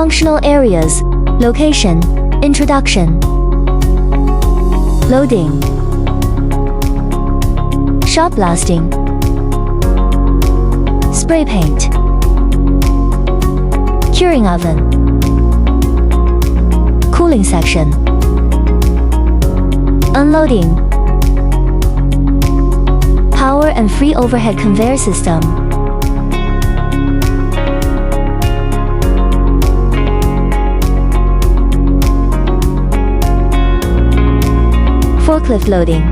Functional areas. Location. Introduction. Loading. Shot blasting. Spray paint. Curing oven. Cooling section. Unloading. Power and free overhead conveyor system. Forklift loading.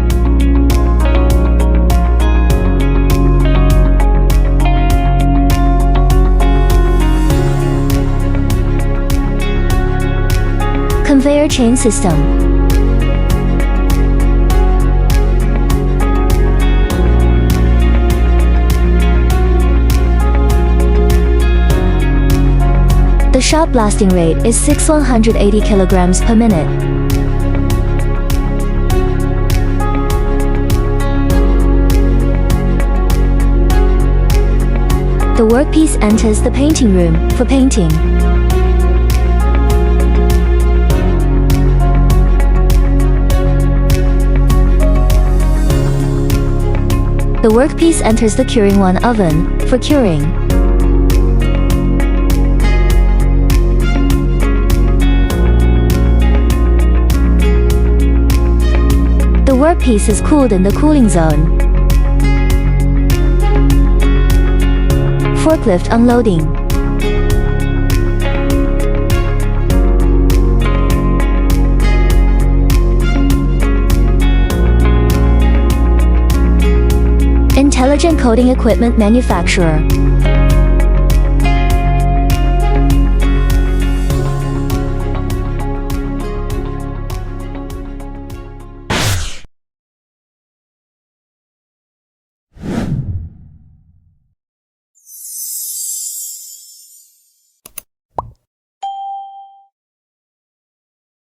Conveyor chain system. The shot blasting rate is 6,180 kilograms per minute. The workpiece enters the painting room for painting. The workpiece enters the curing one oven for curing. The workpiece is cooled in the cooling zone. Forklift unloading. Intelligent coating equipment manufacturer.